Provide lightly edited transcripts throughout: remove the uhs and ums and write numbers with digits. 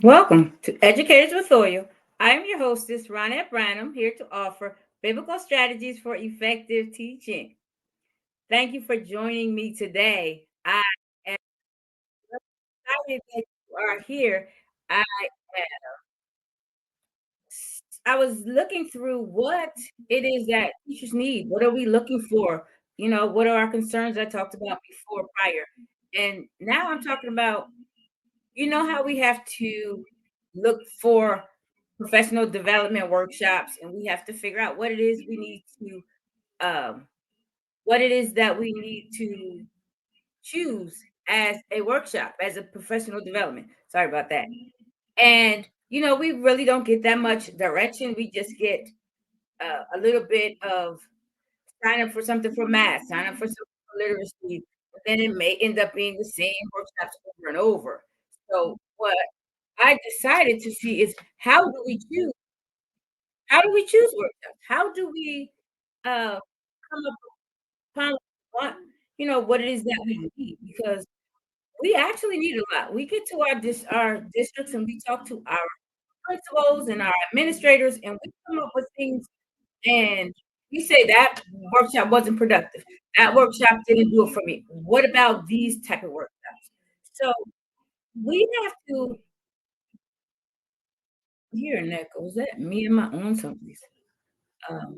Welcome to Educators with Oil. I am your hostess, Ronette Branham, here to offer biblical strategies for effective teaching. Thank you for joining me today. I am excited that you are here. I I was looking through what it is that teachers need. What are we looking for? What are our concerns I talked about before prior? And now I'm talking about, how we have to look for professional development workshops, and we have to figure out what it is we need to what it is that we need to choose as a workshop, as a professional development. Sorry about that. And we really don't get that much direction. We just get a little bit of sign up for something for math, sign up for something for literacy, but then it may end up being the same workshops over and over. So what I decided to see is how do we choose workshops? How do we come up upon what what it is that we need? Because we actually need a lot. We get to our districts and we talk to our principals and our administrators, and we come up with things, and we say that workshop wasn't productive. That workshop didn't do it for me. What about these type of workshops? So we have to hear an echo. Is that me? Am I on something? Um,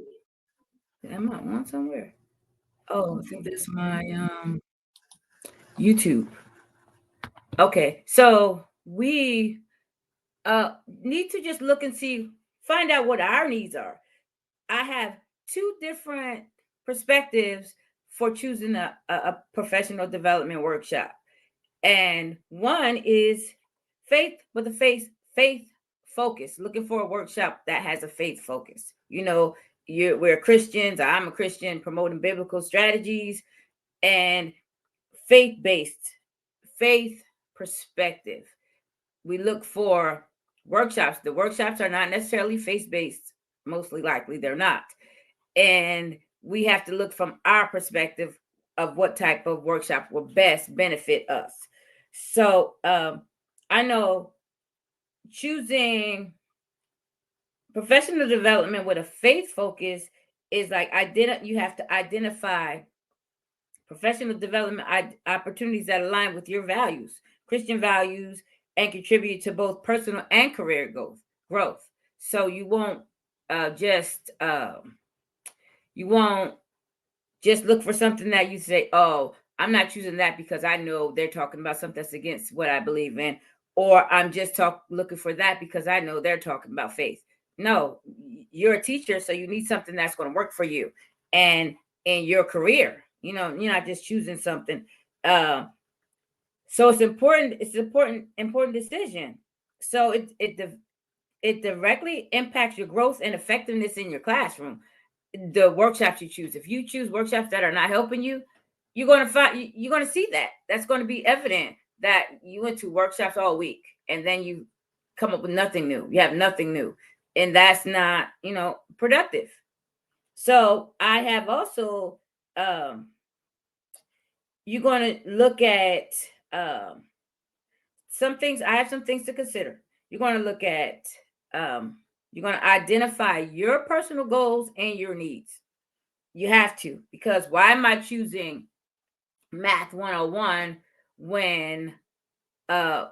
am I on somewhere? Oh, I think that's my YouTube. Okay, so we need to just look and see, find out what our needs are. I have two different perspectives for choosing a professional development workshop. And one is faith with a faith focus, looking for a workshop that has a faith focus. We're Christians. I'm a Christian, promoting biblical strategies and faith-based, faith perspective. We look for workshops. The workshops are not necessarily faith-based, mostly likely they're not. And we have to look from our perspective of what type of workshop will best benefit us. So I know choosing professional development with a faith focus is like you have to identify professional development opportunities that align with your values, Christian values, and contribute to both personal and career growth. So you won't just look for something that you say, oh, I'm not choosing that because I know they're talking about something that's against what I believe in, or I'm just looking for that because I know they're talking about faith. No, you're a teacher, so you need something that's going to work for you and in your career. You're not just choosing something. So it's important. It's an important decision. So it directly impacts your growth and effectiveness in your classroom. The workshops you choose. If you choose workshops that are not helping you, you're going to see that. That's going to be evident that you went to workshops all week and then you come up with nothing new. You have nothing new, and that's not productive. So I have also you're going to look at some things. I have some things to consider. You're going to look at you're going to identify your personal goals and your needs. You have to, because why am I choosing math 101 when uh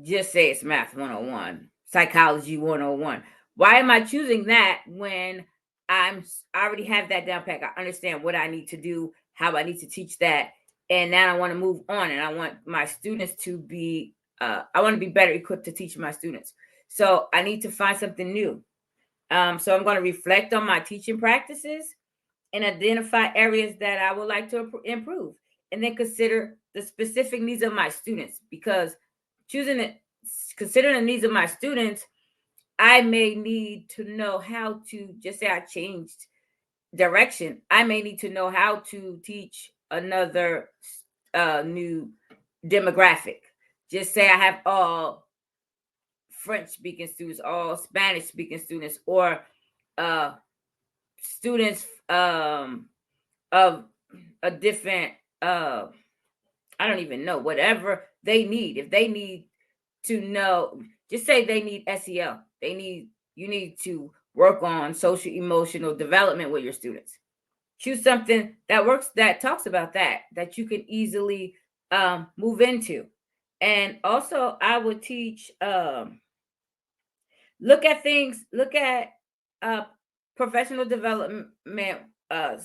just say it's math 101, psychology 101? Why am I choosing that when I already have that down pack? I understand what I need to do, how I need to teach that, and now I want to move on, and I want my students to be I want to be better equipped to teach my students. So I need to find something new. So I'm going to reflect on my teaching practices and identify areas that I would like to improve, and then consider the specific needs of my students. Because choosing it, considering the needs of my students, I may need to know how to, just say I changed direction. I may need to know how to teach another new demographic. Just say I have all French speaking students, all Spanish speaking students, or uh, students of a different I don't even know, whatever they need. If they need to know, Just say they need SEL. You need to work on social emotional development with your students. Choose something that works, that talks about that you can easily move into. And also I would teach look at uh professional development uh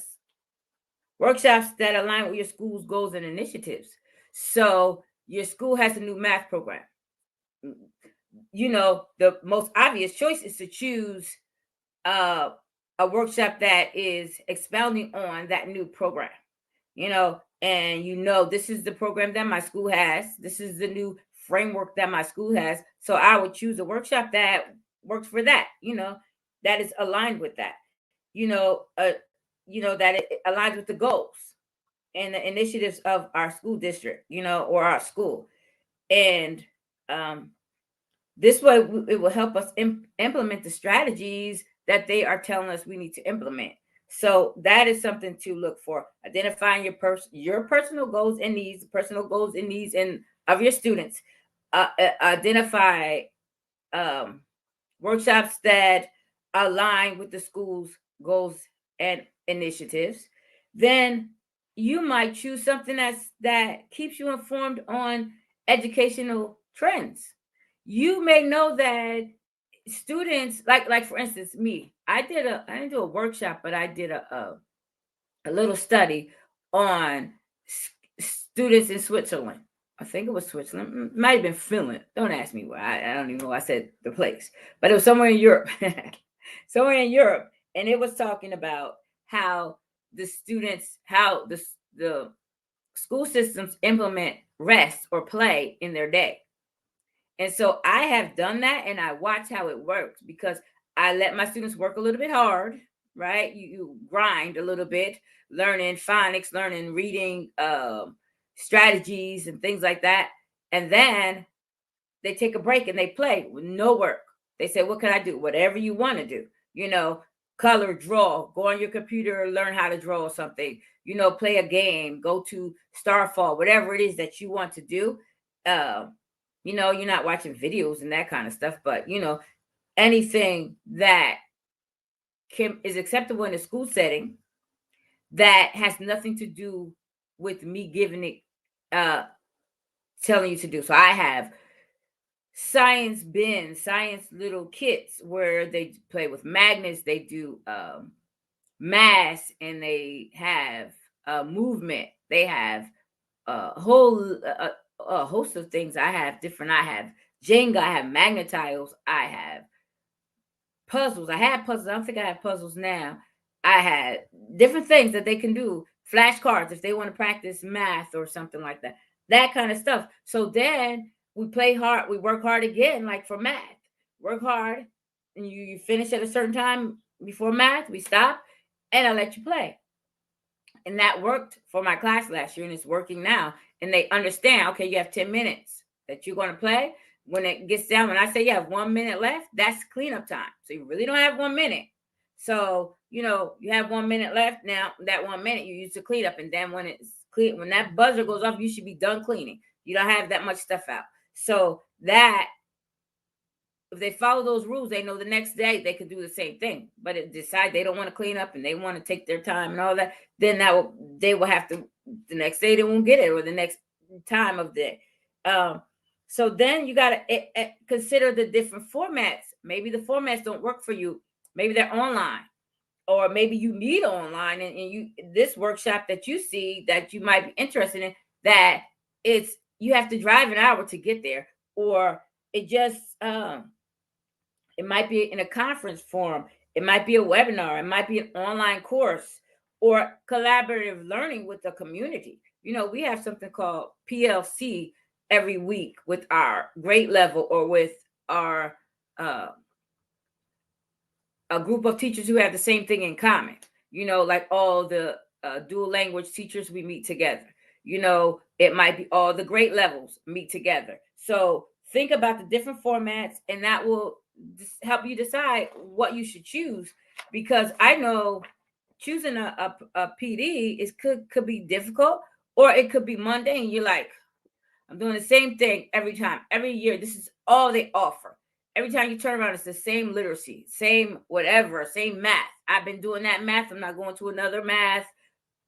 workshops that align with your school's goals and initiatives. So your school has a new math program. The most obvious choice is to choose uh, a workshop that is expounding on that new program, and this is the program that my school has. This is the new framework that my school has. So I would choose a workshop that works for that, that is aligned with that, that it aligns with the goals and the initiatives of our school district, or our school. And this way, it will help us implement the strategies that they are telling us we need to implement. So that is something to look for. Identifying your personal goals and needs, and of your students. Identify workshops that align with the school's goals and initiatives. Then you might choose something that keeps you informed on educational trends. You may know that students, like for instance, me, I didn't do a workshop, but I did a little study on students in Switzerland. I think it was Switzerland. It might have been Finland. Don't ask me why. I don't even know why I said the place, but it was somewhere in Europe. Somewhere in Europe. And it was talking about how the school systems implement rest or play in their day. And so I have done that, and I watch how it works, because I let my students work a little bit hard, right? You grind a little bit, learning phonics, learning reading strategies and things like that. And then they take a break and they play with no work. They say, what can I do? Whatever you want to do, color, draw, go on your computer, learn how to draw something, play a game, go to Starfall, whatever it is that you want to do. You're not watching videos and that kind of stuff, but anything that is acceptable in a school setting that has nothing to do with me giving it, telling you to do. So I have science bins, science little kits where they play with magnets, they do mass, and they have movement. They have a whole a host of things. I have Jenga, I have Magnetiles, I have puzzles. I had puzzles. I don't think I have puzzles now. I had different things that they can do. Flashcards if they want to practice math or something like that. That kind of stuff. So then we play hard. We work hard again, like for math. Work hard, and you finish at a certain time before math. We stop, and I let you play. And that worked for my class last year, and it's working now. And they understand, okay, you have 10 minutes that you're going to play. When it gets down, when I say you have 1 minute left, that's cleanup time. So you really don't have 1 minute. So, you have 1 minute left. Now, that 1 minute you use to clean up. And then when it's clean, when that buzzer goes off, you should be done cleaning. You don't have that much stuff out. So that, if they follow those rules, they know the next day they could do the same thing. But if decide they don't want to clean up and they want to take their time and all that, then they will have to, the next day they won't get it, or the next time of the day. So then you got to consider the different formats. Maybe the formats don't work for you. Maybe they're online, or maybe you need online, and this workshop that you see that you might be interested in, that you have to drive an hour to get there, or it just it might be in a conference forum. It might be a webinar. It might be an online course, or collaborative learning with the community. We have something called PLC every week with our grade level, or with our a group of teachers who have the same thing in common. Like all the dual language teachers, we meet together. It might be all the grade levels meet together. So think about the different formats, and that will help you decide what you should choose. Because I know choosing a PD could be difficult, or it could be mundane. You're like, I'm doing the same thing every time, every year. This is all they offer. Every time you turn around, it's the same literacy, same whatever, same math. I've been doing that math. I'm not going to another math,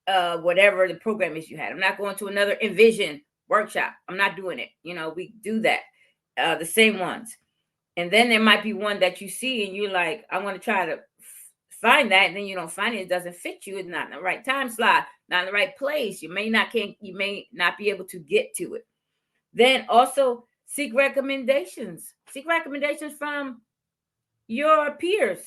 whatever the program is you had. I'm not going to another Envision workshop. I'm not doing it. We do that, the same ones. And then there might be one that you see and you're like, I want to try to find that, and then you don't find it. It doesn't fit you. It's not in the right time slot, not in the right place. You may not be able to get to it. Then also seek recommendations. Seek recommendations from your peers.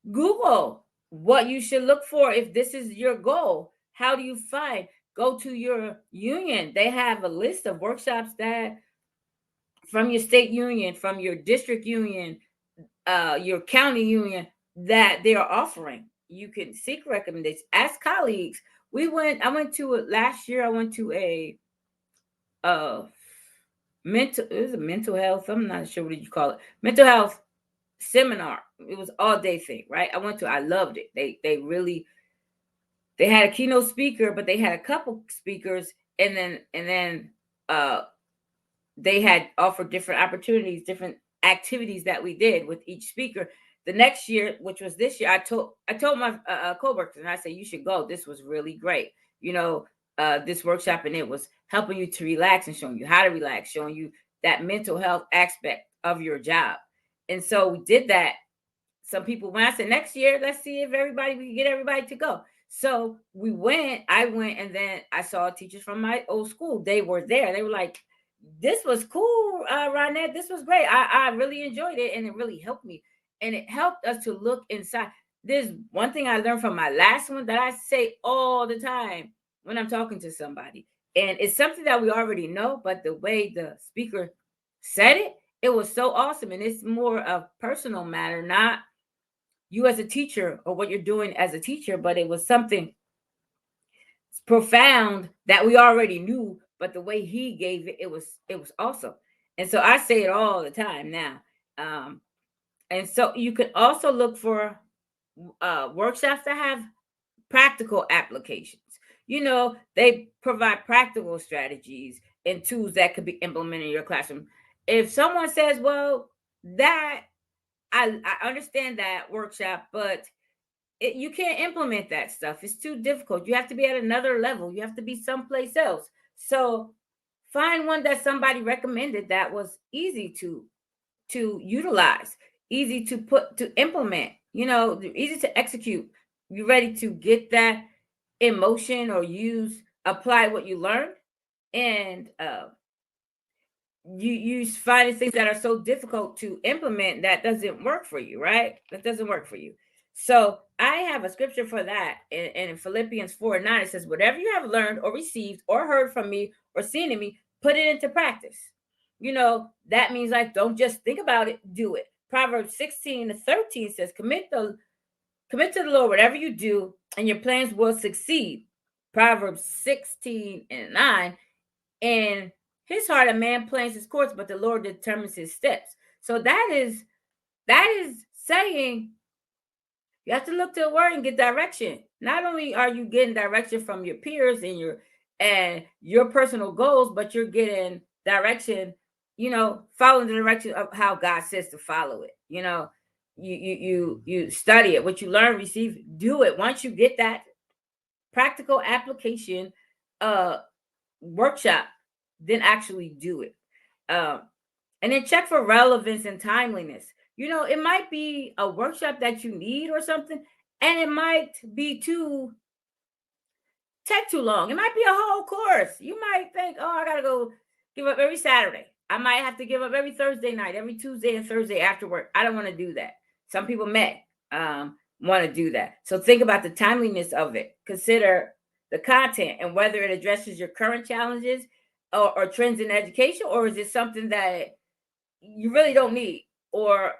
Google what you should look for if this is your goal. How do you find? Go to your union. They have a list of workshops that from your state union, from your district union, your county union, that they are offering. You can seek recommendations. Ask colleagues. I went to it last year. I went to a it was a mental health. I'm not sure what you call it. Mental health seminar. It was all day thing, right? I loved it. They had a keynote speaker, but they had a couple speakers, and then they had offered different opportunities, different activities that we did with each speaker. The next year, which was this year, I told my coworkers, and I said, you should go. This was really great. This workshop, and it was helping you to relax and showing you how to relax, showing you that mental health aspect of your job. And so we did that. Some people, when I said next year, let's see if we can get everybody to go. So I went, and then I saw teachers from my old school. They were there. They were like, this was cool, Ronette. This was great. I really enjoyed it, and it really helped me. And it helped us to look inside. There's one thing I learned from my last one that I say all the time when I'm talking to somebody. And it's something that we already know, but the way the speaker said it, it was so awesome. And it's more a personal matter, not you as a teacher or what you're doing as a teacher, but it was something profound that we already knew, but the way he gave it, it was awesome. And so I say it all the time now. And so you could also look for workshops that have practical applications. They provide practical strategies and tools that could be implemented in your classroom. If someone says, well, that I understand that workshop, but you can't implement that stuff. It's too difficult. You have to be at another level. You have to be someplace else. So find one that somebody recommended that was easy to utilize, easy to implement, easy to execute. You're ready to get that emotion or apply what you learned. And you find things that are so difficult to implement that doesn't work for you, right? That doesn't work for you. So I have a scripture for that. In Philippians 4:9, it says, whatever you have learned or received or heard from me or seen in me, put it into practice. That means like, don't just think about it, do it. Proverbs 16:13 says, commit to the Lord whatever you do, and your plans will succeed. Proverbs 16:9, and his heart a man plans his course, but the Lord determines his steps. So that is saying you have to look to the word and get direction. Not only are you getting direction from your peers and your personal goals, but you're getting direction, following the direction of how God says to follow it. You study it. What you learn, receive, do it. Once you get that practical application workshop, then actually do it. And then check for relevance and timeliness. It might be a workshop that you need or something, and it might be take too long. It might be a whole course. You might think, oh, I gotta go give up every Saturday. I might have to give up every Thursday night, every Tuesday and Thursday after work. I don't want to do that. Some people may want to do that. So think about the timeliness of it. Consider the content and whether it addresses your current challenges or trends in education, or is it something that you really don't need? Or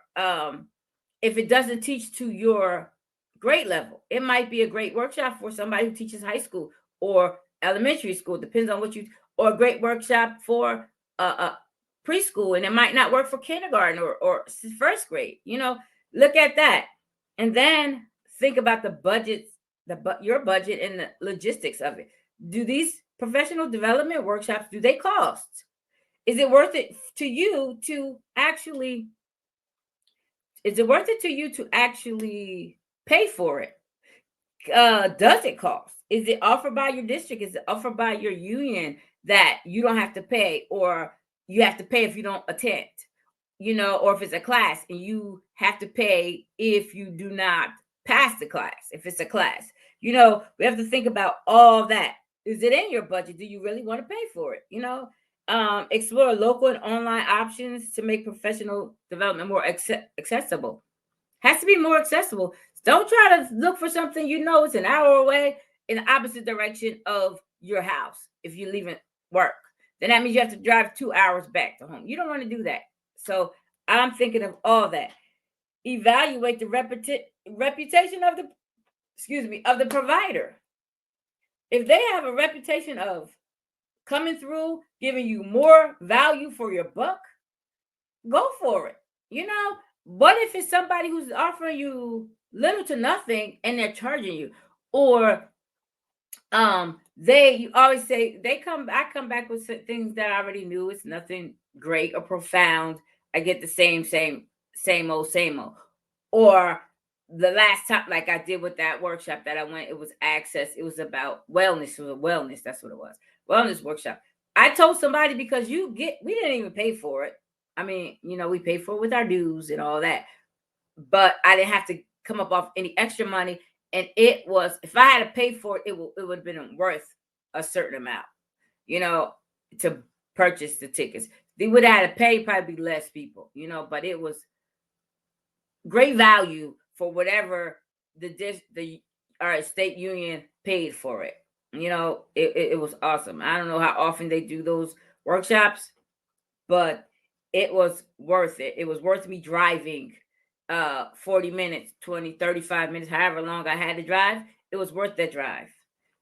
if it doesn't teach to your grade level, it might be a great workshop for somebody who teaches high school or elementary school, depends on or a great workshop for preschool, and it might not work for kindergarten or first grade. Look at that, and then think about the budgets, your budget and the logistics of it. Do these professional development workshops do they cost? Is it worth it to you to actually pay for it? Does it cost? Is it offered by your district? Is it offered by your union that you don't have to pay, or you have to pay if you don't attend? Or if it's a class and you have to pay if you do not pass the class, if it's a class. We have to think about all that. Is it in your budget? Do you really want to pay for it? Explore local and online options to make professional development more accessible. Has to be more accessible. Don't try to look for something it's an hour away in the opposite direction of your house. If you're leaving work, then that means you have to drive 2 hours back to home. You don't want to do that. So I'm thinking of all that. Evaluate the reputation of the provider. If they have a reputation of coming through, giving you more value for your buck, go for it. What if it's somebody who's offering you little to nothing and they're charging you? Or you always say I come back with things that I already knew. It's nothing great or profound. I get the same old. Or the last time, like I did with that workshop that I went, it was access. It was about wellness. It was wellness. That's what it was. Wellness workshop. I told somebody, because we didn't even pay for it. I mean, we pay for it with our dues and all that, but I didn't have to come up off any extra money. And it was, if I had to pay for it, it would have been worth a certain amount, to purchase the tickets. They would have had to pay probably less people, but it was great value for whatever our state union paid for it. It was awesome. I don't know how often they do those workshops, but it was worth it. It was worth me driving 40 minutes, 20, 35 minutes, however long I had to drive. It was worth that drive.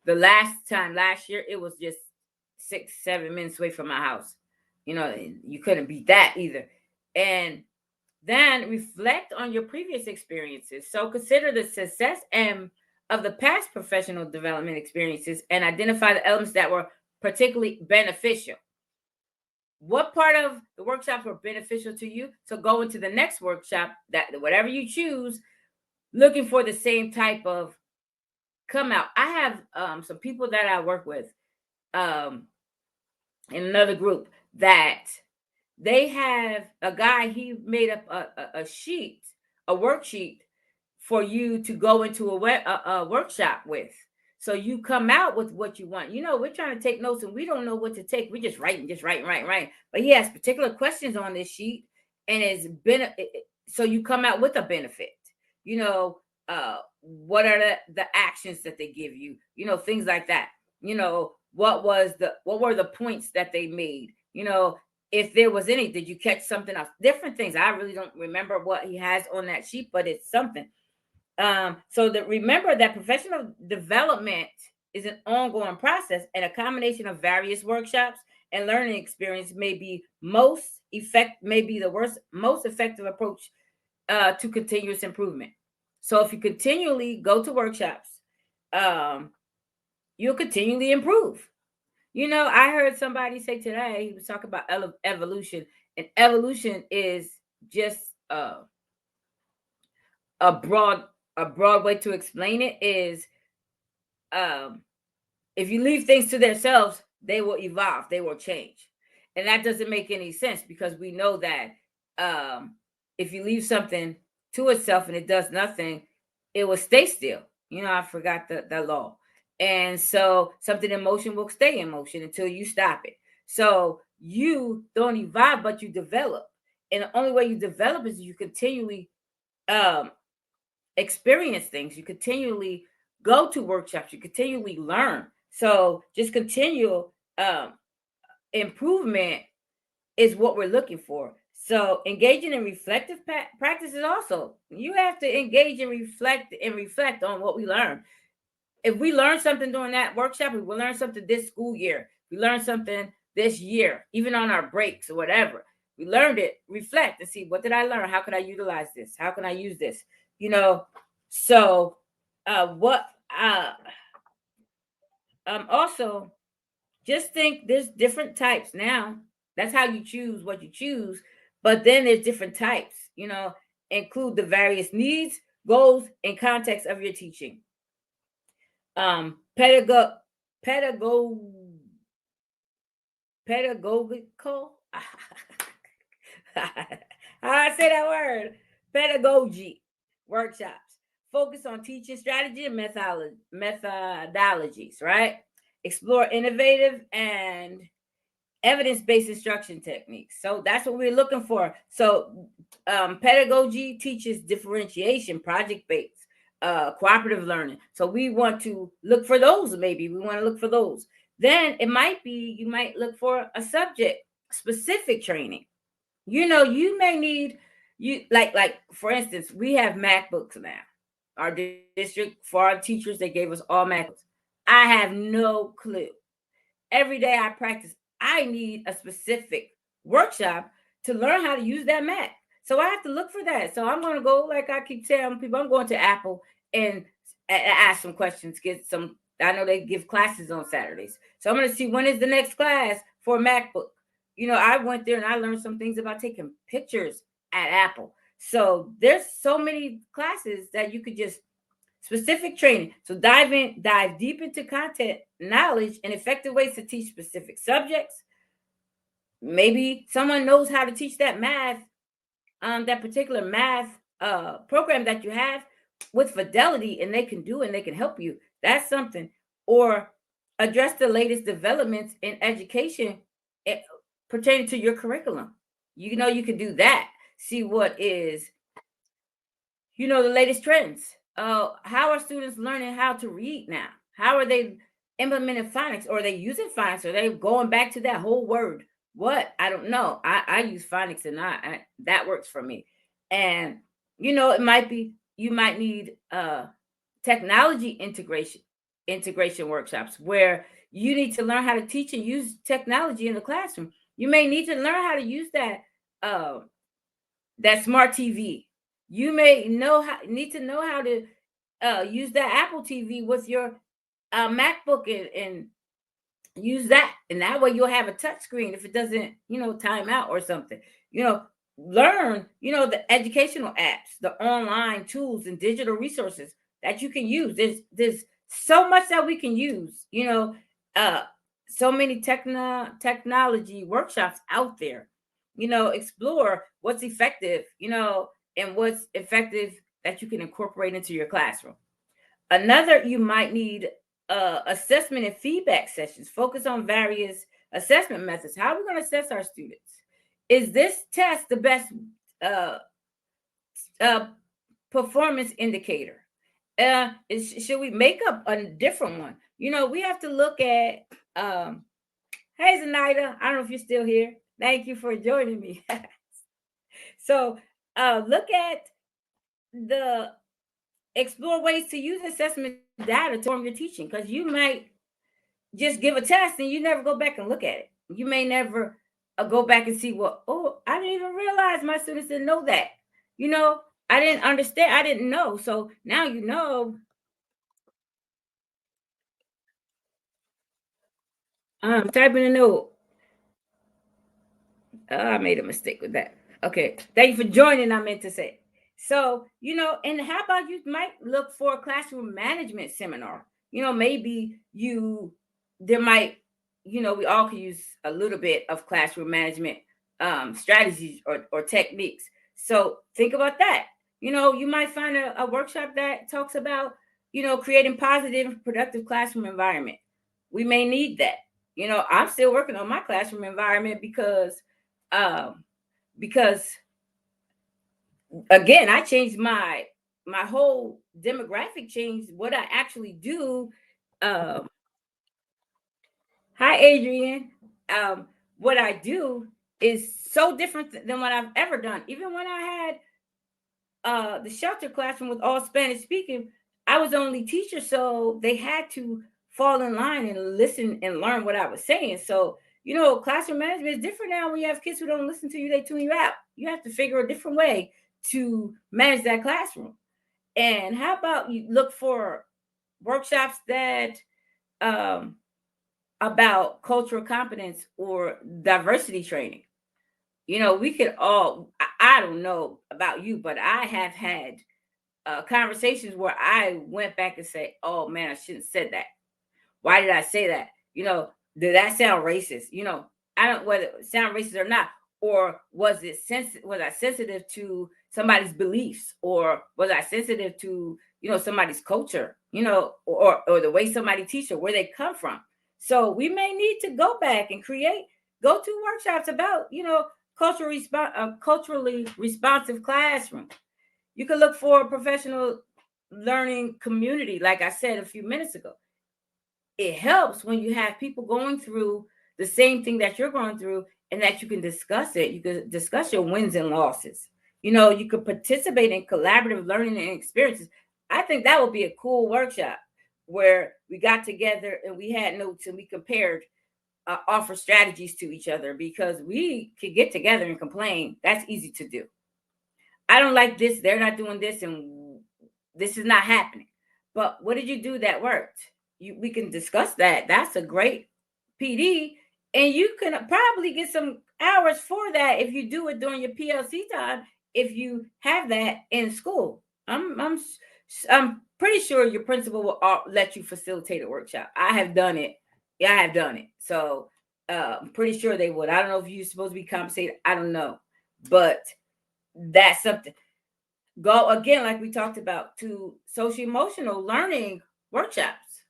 The last year, it was just 6-7 minutes away from my house. You couldn't beat that either. And then reflect on your previous experiences. So consider the success of the past professional development experiences and identify the elements that were particularly beneficial. What part of the workshops were beneficial to you? So go into the next workshop, that whatever you choose, looking for the same type of come out. I have some people that I work with in another group that they have a guy. He made up a worksheet for you to go into a workshop with. So you come out with what you want. We're trying to take notes and we don't know what to take. We're just writing. But he has particular questions on this sheet, and it's been so you come out with a benefit. What are the actions that they give you? Things like that. What were the points that they made? If there was any, did you catch something else? Different things. I really don't remember what he has on that sheet, but it's something. So remember that professional development is an ongoing process, and a combination of various workshops and learning experience may be most effective approach to continuous improvement. So if you continually go to workshops, you'll continually improve. I heard somebody say today, he was talking about evolution, and evolution is just a broad way to explain it is, if you leave things to themselves, they will evolve, they will change. And that doesn't make any sense, because we know that if you leave something to itself and it does nothing, it will stay still. I forgot the law. And so something in motion will stay in motion until you stop it. So you don't evolve, but you develop. And the only way you develop is you continually experience things. You continually go to workshops. You continually learn. So just continual improvement is what we're looking for. So engaging in reflective practices also. You have to engage and reflect on what we learn. If we learn something during that workshop, we will learn something this school year. We learned something this year, even on our breaks or whatever. We learned it, reflect and see, what did I learn? How can I utilize this? How can I use this? So also just think there's different types now. That's how you choose what you choose. But then there's different types, include the various needs, goals, and context of your teaching. Pedago pedago pedagogical. How I say that word? Pedagogy workshops focus on teaching strategy and methodologies, right? Explore innovative and evidence-based instruction techniques. So that's what we're looking for. So pedagogy teaches differentiation, project-based, cooperative learning. So we want to look for those. Maybe we want to look for those. Then it might be you might look for a subject specific training. You may need like for instance, we have MacBooks now. Our district, for our teachers, they gave us all MacBooks. I have no clue. Every day I practice, I need a specific workshop to learn how to use that Mac. So I have to look for that. So I'm going to go, like I keep telling people, I'm going to Apple and ask some questions, get some. I know they give classes on Saturdays. So I'm going to see when is the next class for a MacBook. I went there and I learned some things about taking pictures at Apple. So there's so many classes that you could just specific training. So dive deep into content, knowledge, and effective ways to teach specific subjects. Maybe someone knows how to teach that math, that particular math program that you have with fidelity, and they can help you. That's something. Or address the latest developments in education pertaining to your curriculum. You can do that. See what is, the latest trends. How are students learning how to read now? How are they implementing phonics? Or are they using phonics? Or are they going back to that whole word? What? I don't know. I use phonics and that works for me. And it might be you might need technology integration workshops where you need to learn how to teach and use technology in the classroom. You may need to learn how to use that smart TV. You may need to know how to use that Apple TV with your MacBook and use that. And that way you'll have a touch screen if it doesn't, time out or something. Learn, the educational apps, the online tools and digital resources that you can use. There's so much that we can use, so many technology workshops out there. Explore what's effective, and what's effective that you can incorporate into your classroom. Another, you might need assessment and feedback sessions. Focus on various assessment methods. How are we going to assess our students? Is this test the best performance indicator? Should we make up a different one? We have to look at, hey, Zenaida, I don't know if you're still here. Thank you for joining me. So look at explore ways to use assessment data to form your teaching, because you might just give a test and you never go back and look at it. You may never go back and see, I didn't even realize my students didn't know that. I didn't understand. I didn't know. So now you know. I'm typing a note. I made a mistake with that. Okay. Thank you for joining, I meant to say. So, and how about you might look for a classroom management seminar? Maybe there might, we all can use a little bit of classroom management strategies or techniques. So think about that. You might find a workshop that talks about, creating positive and productive classroom environment. We may need that. I'm still working on my classroom environment because again, I changed my whole demographic changed what I actually do. Hi, Adrian. What I do is so different than what I've ever done. Even when I had the shelter classroom with all Spanish speaking, I was the only teacher, so they had to fall in line and listen and learn what I was saying. So, classroom management is different now. When you have kids who don't listen to you, they tune you out. You have to figure a different way to manage that classroom. And how about you look for workshops that about cultural competence or diversity training. We could all, I don't know about you, but I have had conversations where I went back and say, oh man, I shouldn't have said that. Why did I say that? Did that sound racist? I don't whether it sound racist or not, or was I sensitive to somebody's beliefs, or was I sensitive to somebody's culture, or the way somebody teaches, or where they come from. So we may need to go back and go to workshops about culturally responsive classroom. You could look for a professional learning community, like I said a few minutes ago. It helps when you have people going through the same thing that you're going through, and that you can discuss it. You can discuss your wins and losses. You could participate in collaborative learning and experiences. I think that would be a cool workshop where we got together and we had notes and we compared offer strategies to each other, because we could get together and complain. That's easy to do. I don't like this. They're not doing this, and this is not happening. But what did you do that worked? We can discuss that. That's a great PD, and you can probably get some hours for that if you do it during your PLC time. If you have that in school, I'm pretty sure your principal will let you facilitate a workshop. I have done it. Yeah, I have done it. So I'm pretty sure they would. I don't know if you're supposed to be compensated. I don't know, but that's something. Go again, like we talked about, to social emotional learning workshops.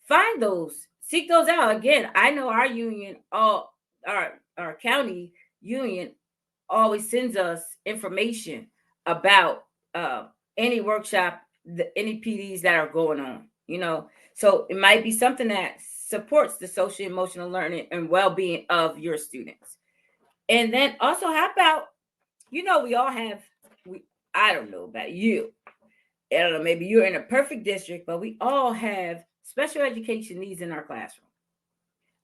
Find those, seek those out. Again, I know our union, our county union always sends us information about any workshop, any PDs that are going on. So it might be something that supports the social emotional learning and well-being of your students. And then also, how about, we all have, I don't know about you. I don't know, maybe you're in a perfect district, but we all have special education needs in our classroom.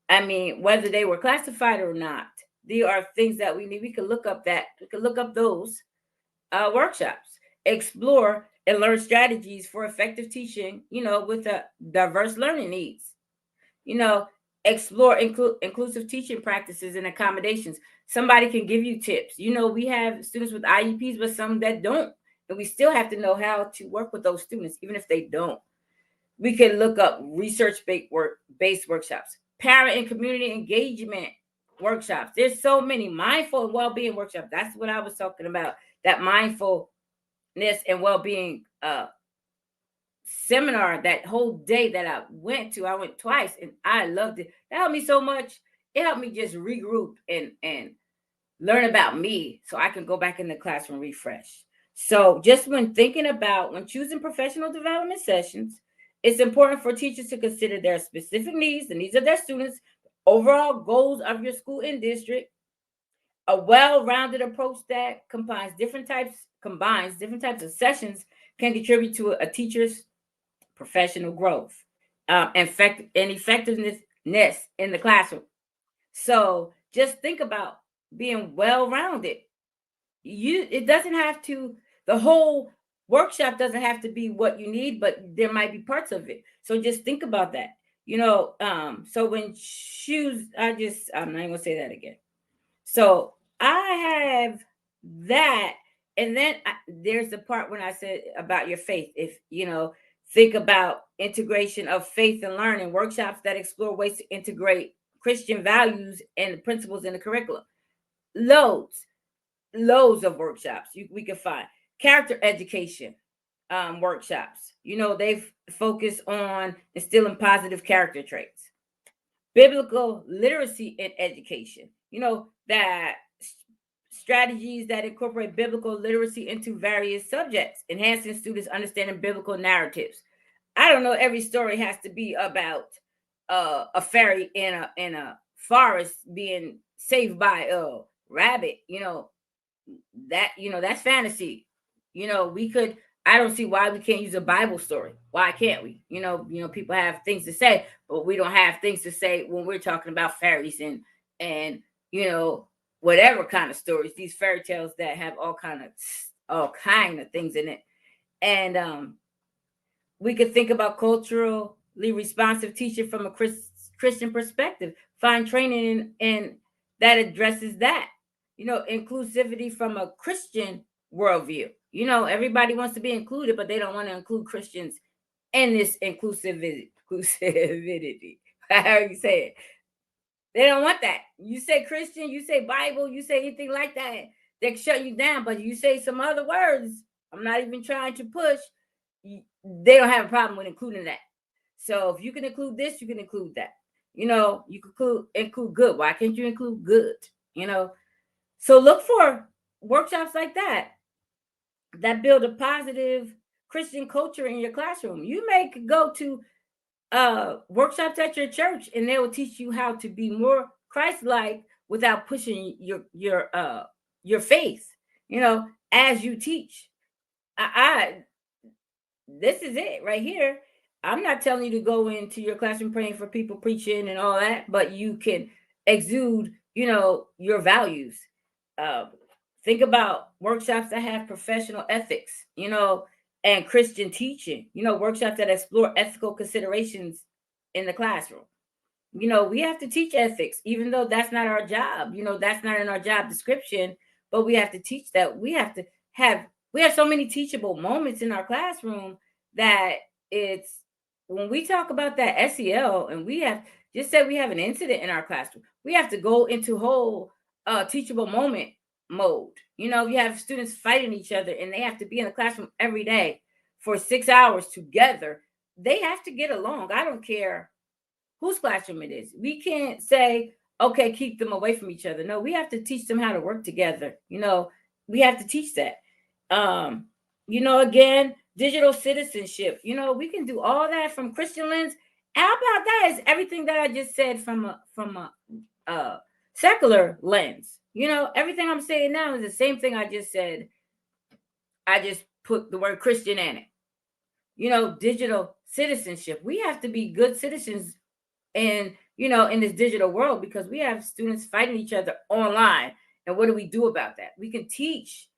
I mean, whether they were classified or not, there are things that we need. We could look up those workshops, explore and learn strategies for effective teaching, with diverse learning needs. Explore inclusive teaching practices and accommodations. Somebody can give you tips. We have students with IEPs, but some that don't. And we still have to know how to work with those students, even if they don't. We can look up research-based workshops, parent and community engagement workshops. There's so many mindful and well-being workshops. That's what I was talking about. That mindfulness and well-being seminar, that whole day that I went twice and I loved it. That helped me so much. It helped me just regroup and learn about me so I can go back in the classroom refresh. So just when choosing professional development sessions, it's important for teachers to consider their specific needs, the needs of their students, overall goals of your school and district. A well-rounded approach that combines different types of sessions can contribute to a teacher's professional growth, and effectiveness in the classroom. So just think about being well-rounded. It doesn't have to, the whole workshop doesn't have to be what you need, but there might be parts of it. So just think about that. So when I'm not gonna say that again. So I have that. And then there's the part when I said about your faith. If think about integration of faith and learning, workshops that explore ways to integrate Christian values and principles in the curriculum. Loads of workshops we can find. Character education workshops. They focus on instilling positive character traits. Biblical literacy in education. That strategies that incorporate biblical literacy into various subjects, enhancing students' understanding biblical narratives. I don't know, every story has to be about a fairy in a forest being saved by a rabbit. That's fantasy. We could. I don't see why we can't use a Bible story. Why can't we? People have things to say, but we don't have things to say when we're talking about fairies and whatever kind of stories. These fairy tales that have all kind of things in it. And we could think about culturally responsive teaching from a Christian perspective. Find training in that addresses that. Inclusivity from a Christian worldview. Everybody wants to be included, but they don't want to include Christians in this inclusivity. How you say it? They don't want that. You say Christian, you say Bible, you say anything like that, they shut you down. But you say some other words, I'm not even trying to push, they don't have a problem with including that. So if you can include this, you can include that. You can include good. Why can't you include good? So look for workshops like that build a positive Christian culture in your classroom. You may go to workshops at your church, and they will teach you how to be more Christ-like without pushing your faith. As you teach. This is it right here. I'm not telling you to go into your classroom praying for people, preaching and all that, but you can exude, your values. Think about workshops that have professional ethics, and Christian teaching, workshops that explore ethical considerations in the classroom. We have to teach ethics, even though that's not our job. That's not in our job description, but we have to teach that. We have so many teachable moments in our classroom that it's when we talk about that SEL, and we have just said we have an incident in our classroom, we have to go into whole teachable moment mode. You have students fighting each other, and they have to be in the classroom every day for 6 hours together. They have to get along. I don't care whose classroom it is. We can't say, okay, keep them away from each other. No, we have to teach them how to work together. We have to teach that. Again, digital citizenship. We can do all that from Christian lens. How about that is everything that I just said from a secular lens. Everything I'm saying now is the same thing I just said. I just put the word Christian in it. Digital citizenship. We have to be good citizens in this digital world, because we have students fighting each other online. And what do we do about that? We can teach,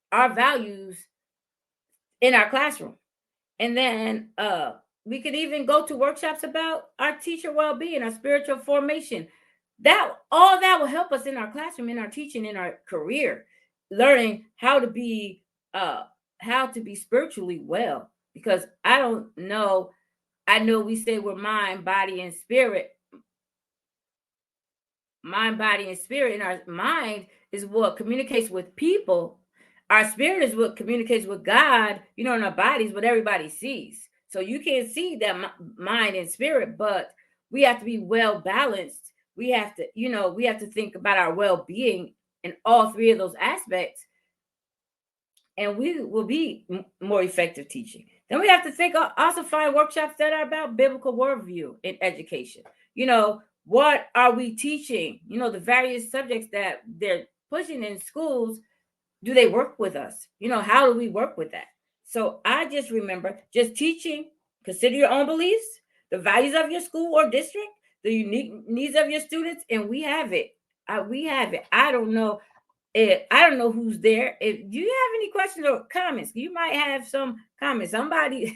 our values in our classroom. And then we could even go to workshops about our teacher well-being, our spiritual formation. All that will help us in our classroom, in our teaching, in our career, learning how to be spiritually well. Because I know we say we're mind, body, and spirit. Mind, body, and spirit. And our mind is what communicates with people. Our spirit is what communicates with God, and our bodies, what everybody sees. So you can't see that mind and spirit, but we have to be well balanced. We have to think about our well-being in all three of those aspects, and we will be more effective teaching. Then we have to also find workshops that are about biblical worldview in education. What are we teaching? The various subjects that they're pushing in schools. Do they work with us? How do we work with that? So I just remember just teaching, consider your own beliefs, the values of your school or district, the unique needs of your students, and we have it. We have it. I don't know who's there. If you have any questions or comments, you might have some comments. Somebody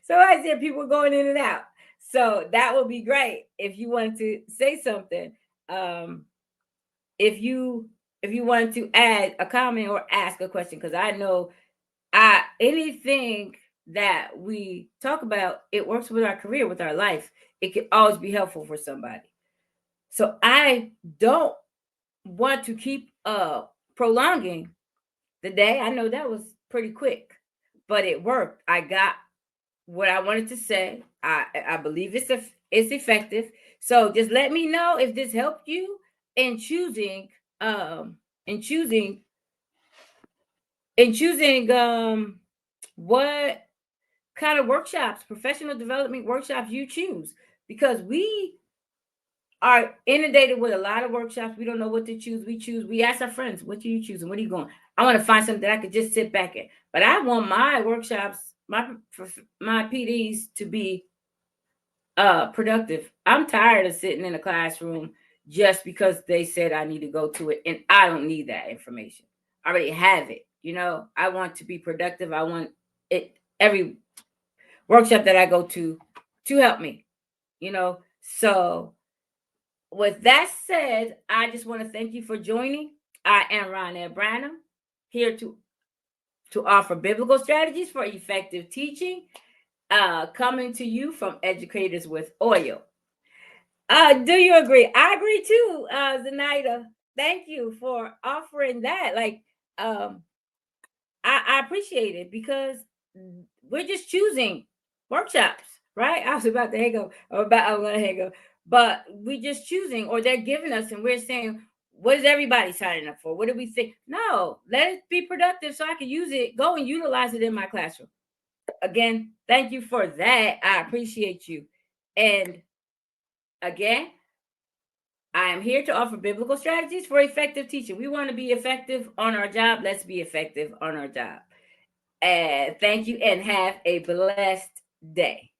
said people going in and out. So that would be great if you want to say something. If you want to add a comment or ask a question, because I know anything that we talk about, it works with our career, with our life. It can always be helpful for somebody. So I don't want to keep prolonging the day. I know that was pretty quick, but it worked. I got what I wanted to say. I believe it's effective. So just let me know if this helped you in choosing what kind of workshops, professional development workshops you choose, because we are inundated with a lot of workshops. We don't know what to choose. We ask our friends, what are you choosing? What are you going? I want to find something that I could just sit back in. But I want my workshops, my PDs to be productive. I'm tired of sitting in a classroom just because they said I need to go to it, and I don't need that information. I already have it. I want to be productive. I want every workshop that I go to help me. So with that said, I just want to thank you for joining. I am Ronette Branham, here to offer biblical strategies for effective teaching, coming to you from Educators with Oil. Do you agree? I agree too, Zenaida. Thank you for offering that. Like, I appreciate it, because we're just choosing workshops, right? I was about to hang up, I'm gonna hang up, but we just choosing, or they're giving us, and we're saying, what is everybody signing up for? What do we think? No, let it be productive so I can use it, go and utilize it in my classroom. Again, thank you for that. I appreciate you. And again, I am here to offer biblical strategies for effective teaching. We want to be effective on our job. Let's be effective on our job. And thank you, and have a blessed day.